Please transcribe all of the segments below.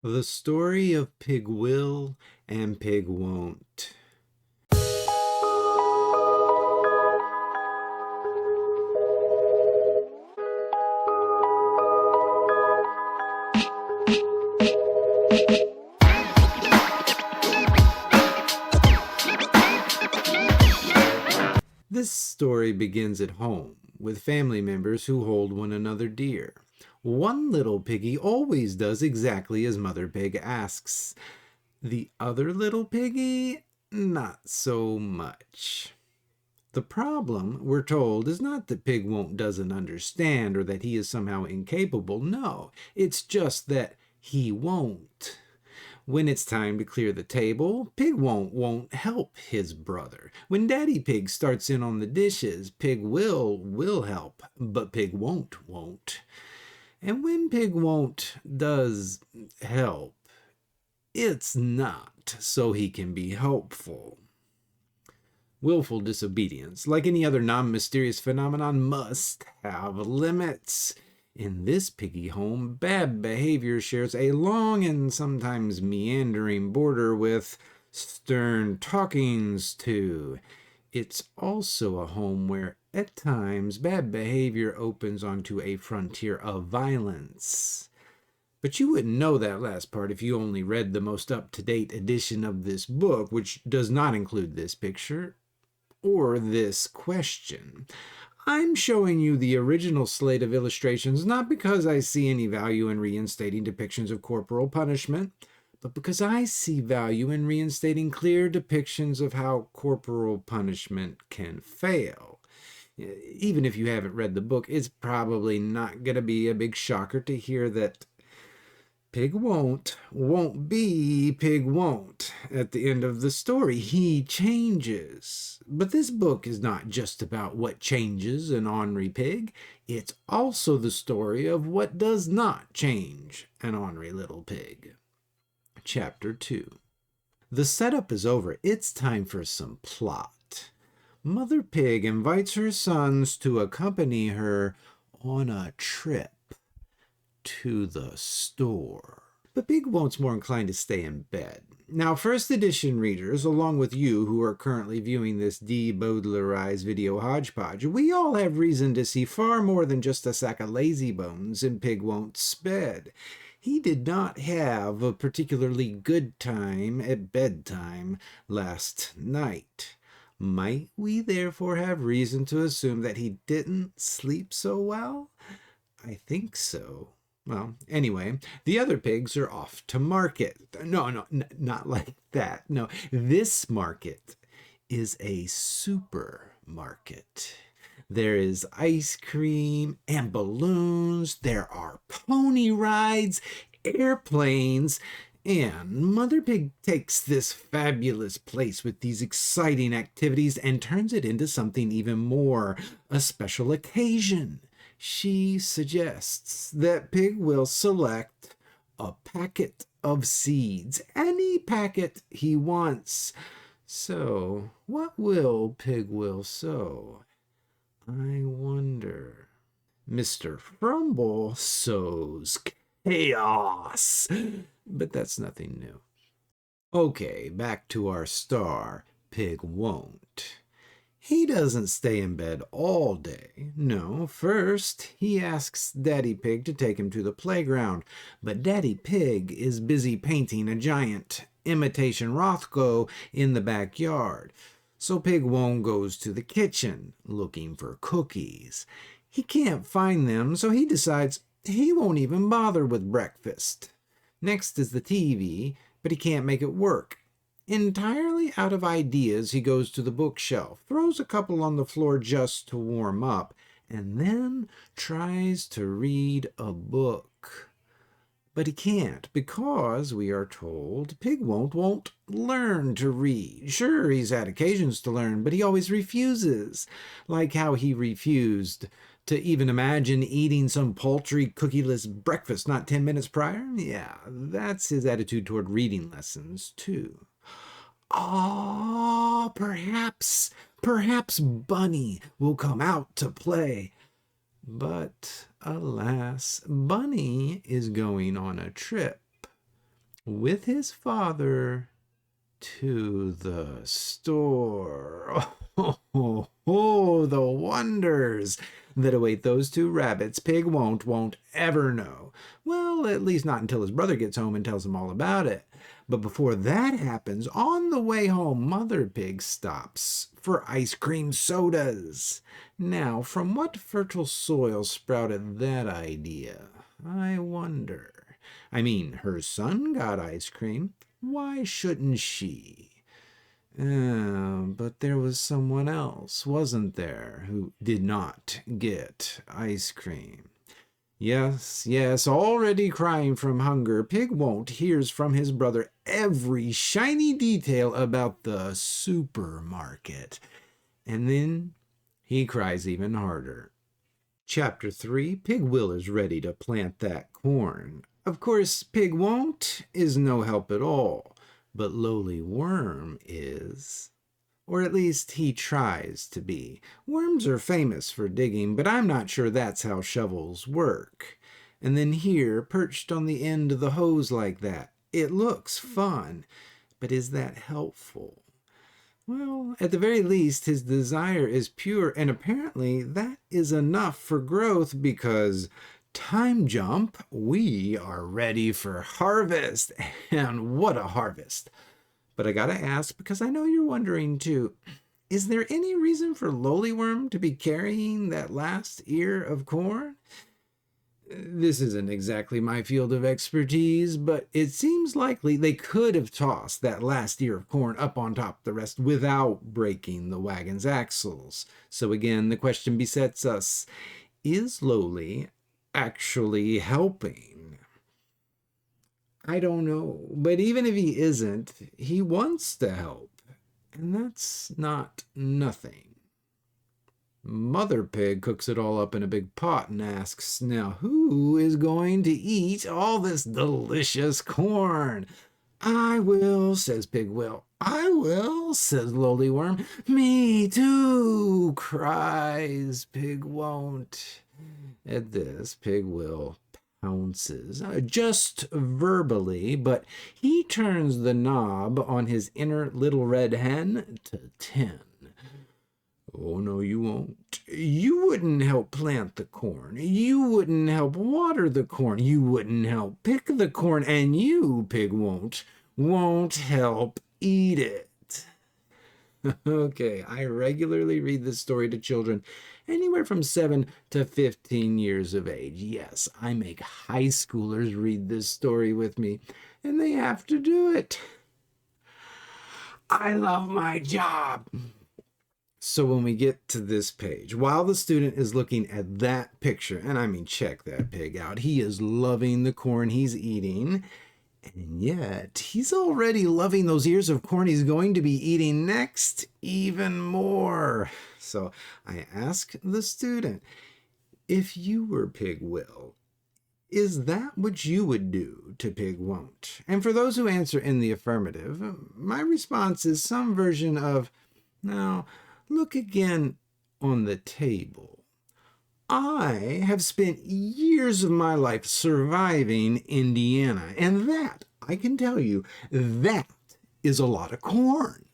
The story of Pig Will and Pig Won't. This story begins at home, with family members who hold one another dear. One little piggy always does exactly as Mother Pig asks. The other little piggy, not so much. The problem, we're told, is not that Pig Won't doesn't understand or that he is somehow incapable. No, it's just that he won't. When it's time to clear the table, Pig won't help his brother. When Daddy Pig starts in on the dishes, Pig will help, but Pig won't. And when Pig won't does help, it's not so he can be helpful. Willful disobedience, like any other non-mysterious phenomenon, must have limits. In this piggy home, bad behavior shares a long and sometimes meandering border with stern talkings to. It's also a home where, at times, bad behavior opens onto a frontier of violence. But you wouldn't know that last part if you only read the most up-to-date edition of this book, which does not include this picture or this question. I'm showing you the original slate of illustrations not because I see any value in reinstating depictions of corporal punishment, but because I see value in reinstating clear depictions of how corporal punishment can fail. Even if you haven't read the book, it's probably not going to be a big shocker to hear that Pig won't be Pig won't. At the end of the story, he changes. But this book is not just about what changes an ornery pig. It's also the story of what does not change an ornery little pig. Chapter 2. The setup is over. It's time for some plot. Mother Pig invites her sons to accompany her on a trip to the store. But Pig Won't's more inclined to stay in bed. Now, first edition readers, along with you who are currently viewing this de-Baudelarized video hodgepodge, we all have reason to see far more than just a sack of lazy bones in Pig Won't's bed. He did not have a particularly good time at bedtime last night. Might we therefore have reason to assume that he didn't sleep so well? I think so. Well, anyway, the other pigs are off to market. No, not like that. No, this market is a supermarket. There is ice cream and balloons. There are pony rides, airplanes, and Mother Pig takes this fabulous place with these exciting activities and turns it into something even more, a special occasion. She suggests that Pig will select a packet of seeds, any packet he wants. So, what will Pig will sow? I wonder. Mr. Frumble sows chaos, but that's nothing new. Okay, back to our star, Pig Won't. He doesn't stay in bed all day. No, first he asks Daddy Pig to take him to the playground, but Daddy Pig is busy painting a giant imitation Rothko in the backyard. So Pig Won't goes to the kitchen looking for cookies. He can't find them, so he decides he won't even bother with breakfast. Next is the TV, but he can't make it work. Entirely out of ideas, he goes to the bookshelf, throws a couple on the floor just to warm up, and then tries to read a book. But he can't because, we are told, Pig won't learn to read. Sure, he's had occasions to learn, but he always refuses. Like how he refused to even imagine eating some paltry cookieless breakfast not 10 minutes prior. Yeah, that's his attitude toward reading lessons, too. Ah, perhaps Bunny will come out to play. But alas, Bunny is going on a trip with his father to the store. Oh, the wonders that await those two rabbits Pig won't ever know. Well, at least not until his brother gets home and tells him all about it. But before that happens, on the way home, Mother Pig stops for ice cream sodas. Now, from what fertile soil sprouted that idea? I wonder. I mean, her son got ice cream. Why shouldn't she? But there was someone else, wasn't there, who did not get ice cream? Yes, already crying from hunger, Pig Won't hears from his brother every shiny detail about the supermarket. And then he cries even harder. Chapter 3, Pig Will is ready to plant that corn. Of course, Pig Won't is no help at all, but Lowly Worm is. Or at least he tries to be. Worms are famous for digging, but I'm not sure that's how shovels work. And then here, perched on the end of the hose like that, it looks fun, but is that helpful? Well, at the very least, his desire is pure, and apparently that is enough for growth because, time jump, we are ready for harvest. And what a harvest! But I gotta ask, because I know you're wondering too, is there any reason for Lowly Worm to be carrying that last ear of corn? This isn't exactly my field of expertise, but it seems likely they could have tossed that last ear of corn up on top of the rest without breaking the wagon's axles. So again, the question besets us, is Lowly actually helping? I don't know, but even if he isn't, he wants to help, and that's not nothing. Mother Pig cooks it all up in a big pot and asks, now who is going to eat all this delicious corn? I will, says Pig Will. I will, says Lowly Worm. Me too, cries Pig Won't. At this, Pig Will pounces, just verbally, but he turns the knob on his inner little red hen to 10. Oh, no, you won't. You wouldn't help plant the corn. You wouldn't help water the corn. You wouldn't help pick the corn. And you, Pig won't help eat it. Okay, I regularly read this story to children anywhere from 7 to 15 years of age. Yes, I make high schoolers read this story with me, and they have to do it. I love my job. So when we get to this page, while the student is looking at that picture, and I mean, check that pig out, he is loving the corn he's eating, and yet he's already loving those ears of corn he's going to be eating next even more. So I ask the student, if you were Pig Will, is that what you would do to Pig Won't? And for those who answer in the affirmative, my response is some version of, now, look again on the table. I have spent years of my life surviving Indiana, and that, I can tell you, that is a lot of corn.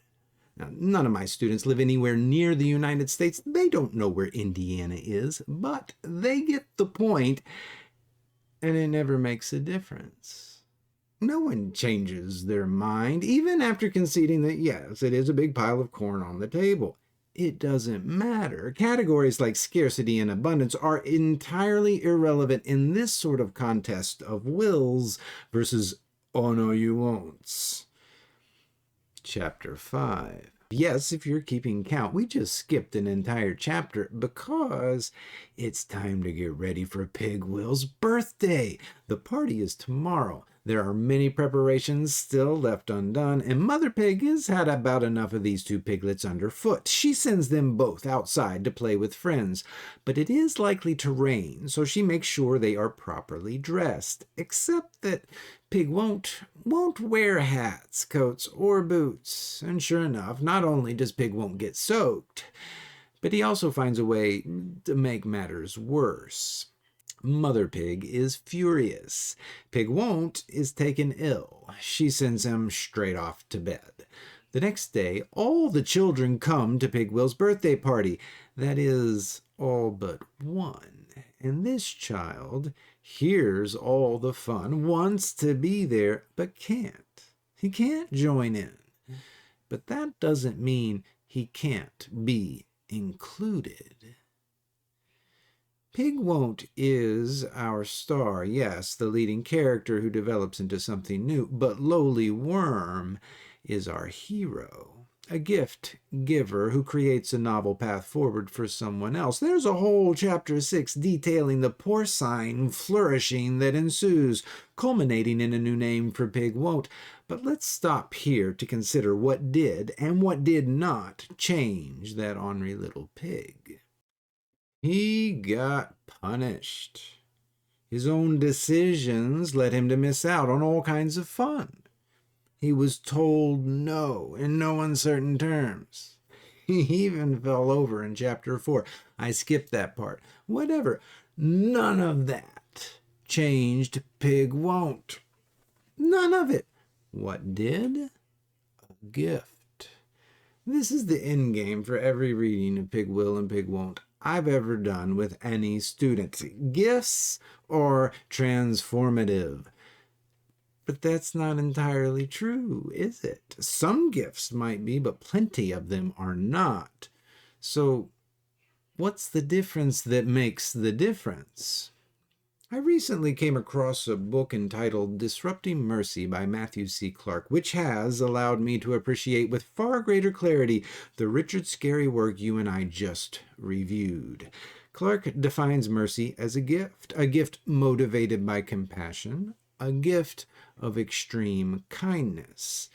Now, none of my students live anywhere near the United States. They don't know where Indiana is, but they get the point, and it never makes a difference. No one changes their mind, even after conceding that, yes, it is a big pile of corn on the table. It doesn't matter. Categories like scarcity and abundance are entirely irrelevant in this sort of contest of wills versus oh no you won'ts. Chapter 5. Yes, if you're keeping count, we just skipped an entire chapter because it's time to get ready for Pig Will's birthday. The party is tomorrow. There are many preparations still left undone, and Mother Pig has had about enough of these two piglets underfoot. She sends them both outside to play with friends, but it is likely to rain, so she makes sure they are properly dressed, except that Pig won't wear hats, coats, or boots. And sure enough, not only does Pig Won't get soaked, but he also finds a way to make matters worse. Mother Pig is furious. Pig Won't is taken ill. She sends him straight off to bed. The next day, all the children come to Pig Will's birthday party. That is, all but one. And this child hears all the fun, wants to be there, but can't. He can't join in. But that doesn't mean he can't be included. Pig Won't is our star, yes, the leading character who develops into something new, but Lowly Worm is our hero, a gift giver who creates a novel path forward for someone else. There's a whole chapter 6 detailing the porcine flourishing that ensues, culminating in a new name for Pig Won't. But let's stop here to consider what did and what did not change that ornery little pig. He got punished. His own decisions led him to miss out on all kinds of fun. He was told no in no uncertain terms. He even fell over in chapter 4. I skipped that part. Whatever. None of that changed Pig Won't. None of it. What did? A gift. This is the end game for every reading of Pig Will and Pig Won't I've ever done with any student. Gifts are transformative. But that's not entirely true, is it? Some gifts might be, but plenty of them are not. So what's the difference that makes the difference? I recently came across a book entitled Disrupting Mercy by Matthew C. Clarke, which has allowed me to appreciate with far greater clarity the Richard Scarry work you and I just reviewed. Clarke defines mercy as a gift motivated by compassion, a gift of extreme kindness.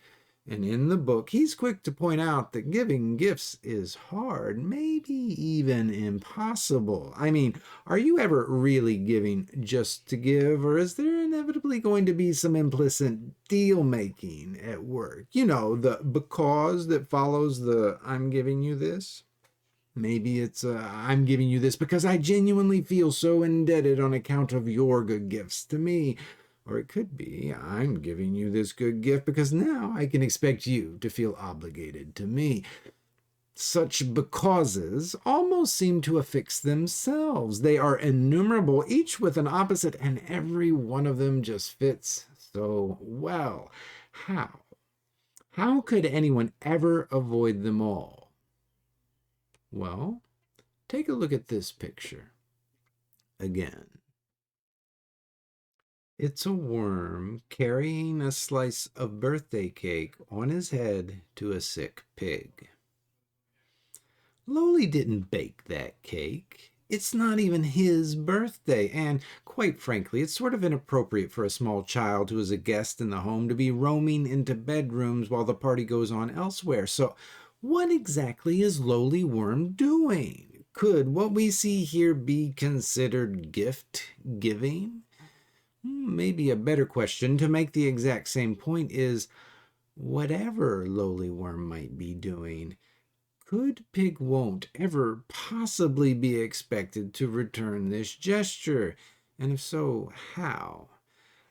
And in the book, he's quick to point out that giving gifts is hard, maybe even impossible. I mean, are you ever really giving just to give, or is there inevitably going to be some implicit deal-making at work? You know, the because that follows the I'm giving you this? Maybe it's I'm giving you this because I genuinely feel so indebted on account of your good gifts to me. Or it could be, I'm giving you this good gift because now I can expect you to feel obligated to me. Such becauses almost seem to affix themselves. They are innumerable, each with an opposite, and every one of them just fits so well. How? How could anyone ever avoid them all? Well, take a look at this picture again. It's a worm carrying a slice of birthday cake on his head to a sick pig. Lowly didn't bake that cake. It's not even his birthday, and quite frankly, it's sort of inappropriate for a small child who is a guest in the home to be roaming into bedrooms while the party goes on elsewhere. So what exactly is Lowly Worm doing? Could what we see here be considered gift giving? Maybe a better question to make the exact same point is, whatever Lowly Worm might be doing, could Pig Won't ever possibly be expected to return this gesture? And if so, how?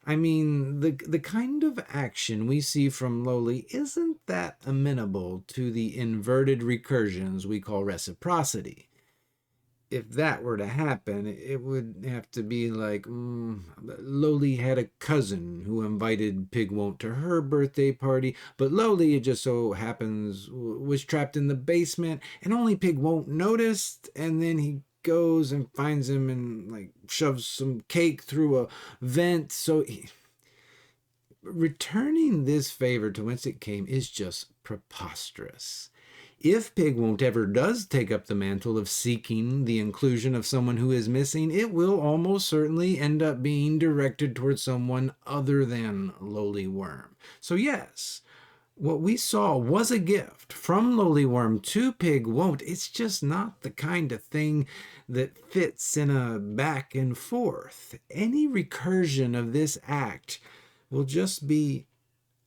I mean, the kind of action we see from Lowly isn't that amenable to the inverted recursions we call reciprocity. If that were to happen, it would have to be like Lowly had a cousin who invited Pig Won't to her birthday party, but Lowly, it just so happens, was trapped in the basement, and only Pig Won't noticed, and then he goes and finds him and like shoves some cake through a vent. So returning this favor to whence it came is just preposterous. If Pig Won't ever does take up the mantle of seeking the inclusion of someone who is missing, it will almost certainly end up being directed towards someone other than Lowly Worm. So yes, what we saw was a gift from Lowly Worm to Pig Won't. It's just not the kind of thing that fits in a back and forth. Any recursion of this act will just be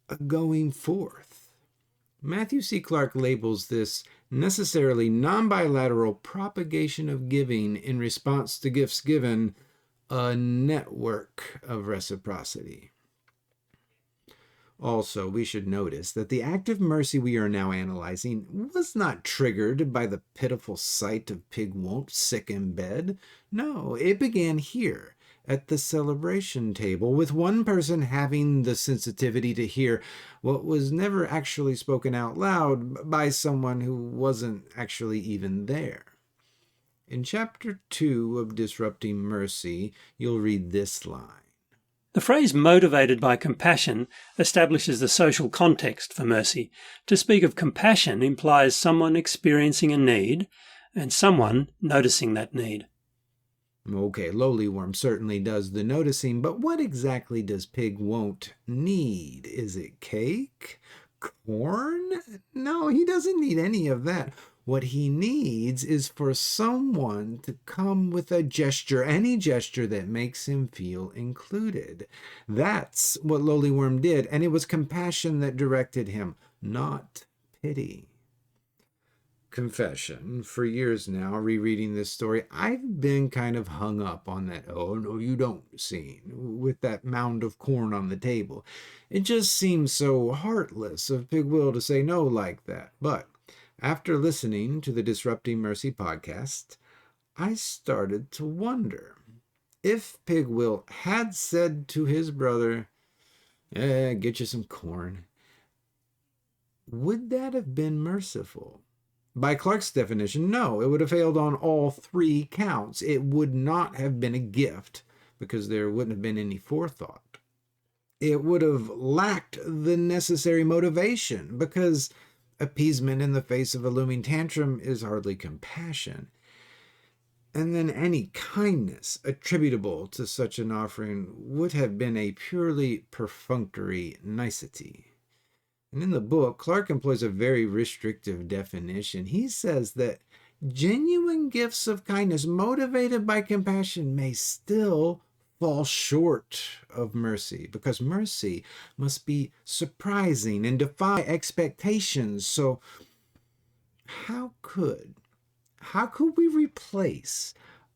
a going forth. Matthew C. Clarke labels this necessarily non-bilateral propagation of giving in response to gifts given a network of reciprocity. Also, we should notice that the act of mercy we are now analyzing was not triggered by the pitiful sight of Pig Won't sick in bed. No, it began here, at the celebration table, with one person having the sensitivity to hear what was never actually spoken out loud by someone who wasn't actually even there. In Chapter 2 of Disrupting Mercy, you'll read this line. The phrase motivated by compassion establishes the social context for mercy. To speak of compassion implies someone experiencing a need and someone noticing that need. Okay, Lowly Worm certainly does the noticing, but what exactly does Pig Won't need? Is it cake? Corn? No, he doesn't need any of that. What he needs is for someone to come with a gesture, any gesture that makes him feel included. That's what Lowly Worm did, and it was compassion that directed him, not pity. Confession, for years now, rereading this story, I've been kind of hung up on that "oh no you don't" scene with that mound of corn on the table. It just seems so heartless of Pig Will to say no like that. But after listening to the Disrupting Mercy podcast, I started to wonder if Pig Will had said to his brother, get you some corn, would that have been merciful? By Clarke's definition, no, it would have failed on all three counts. It would not have been a gift because there wouldn't have been any forethought. It would have lacked the necessary motivation because appeasement in the face of a looming tantrum is hardly compassion. And then any kindness attributable to such an offering would have been a purely perfunctory nicety. And in the book, Clarke employs a very restrictive definition. He says that genuine gifts of kindness motivated by compassion may still fall short of mercy, because mercy must be surprising and defy expectations. So how could we replace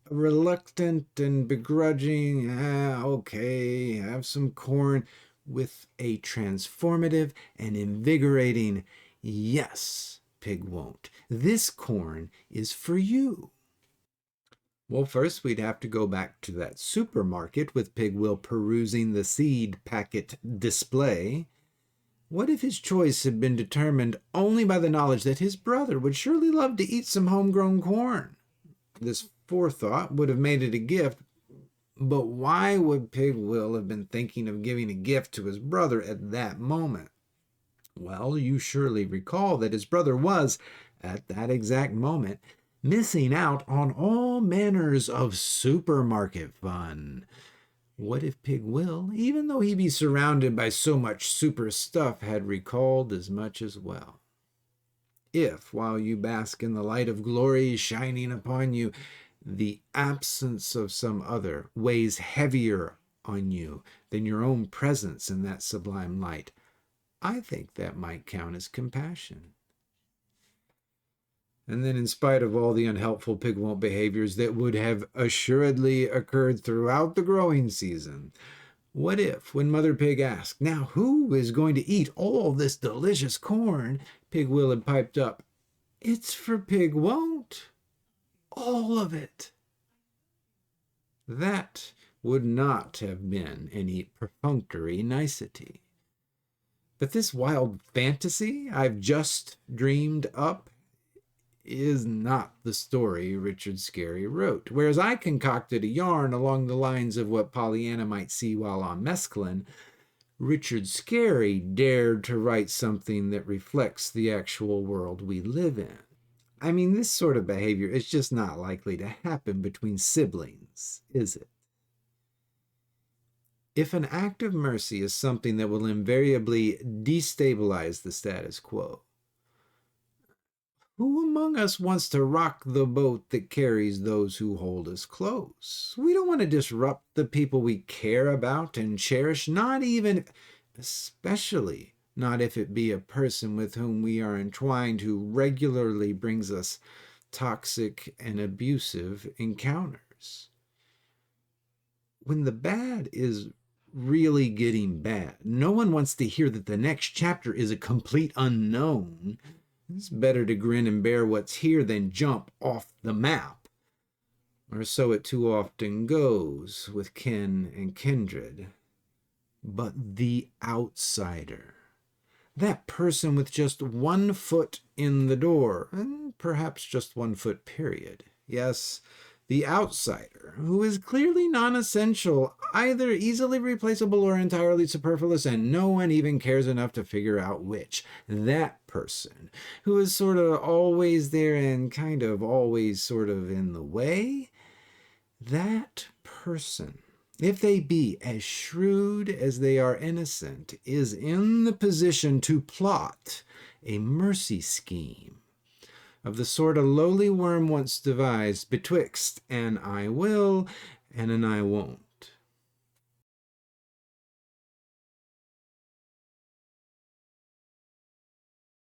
a reluctant and begrudging, okay, have some corn, with a transformative and invigorating, yes, Pig Won't, this corn is for you? Well, first we'd have to go back to that supermarket with Pig Will perusing the seed packet display. What if his choice had been determined only by the knowledge that his brother would surely love to eat some homegrown corn? This forethought would have made it a gift, but why would Pig Will have been thinking of giving a gift to his brother at that moment? Well, you surely recall that his brother was, at that exact moment, missing out on all manners of supermarket fun. What if Pig Will, even though he be surrounded by so much super stuff, had recalled as much as well? If, while you bask in the light of glory shining upon you, the absence of some other weighs heavier on you than your own presence in that sublime light, I think that might count as compassion. And then, in spite of all the unhelpful Pig Won't behaviors that would have assuredly occurred throughout the growing season, what if, when Mother Pig asked, "Now who is going to eat all this delicious corn?" Pig Will had piped up, "It's for Pig Won't. All of it." That would not have been any perfunctory nicety. But this wild fantasy I've just dreamed up is not the story Richard Scarry wrote. Whereas I concocted a yarn along the lines of what Pollyanna might see while on mescaline, Richard Scarry dared to write something that reflects the actual world we live in. I mean, this sort of behavior is just not likely to happen between siblings, is it? If an act of mercy is something that will invariably destabilize the status quo, who among us wants to rock the boat that carries those who hold us close? We don't want to disrupt the people we care about and cherish, not even, especially not if it be a person with whom we are entwined who regularly brings us toxic and abusive encounters. when the bad is really getting bad, no one wants to hear that the next chapter is a complete unknown. It's better to grin and bear what's here than jump off the map. Or so it too often goes with kin and kindred. But the outsider, that person with just 1 foot in the door, and perhaps just 1 foot, period. Yes, the outsider, who is clearly non-essential, either easily replaceable or entirely superfluous, and no one even cares enough to figure out which. That person, who is sort of always there and kind of always sort of in the way, that person, if they be as shrewd as they are innocent, is in the position to plot a mercy scheme of the sort a lowly worm once devised betwixt an I will and an I won't.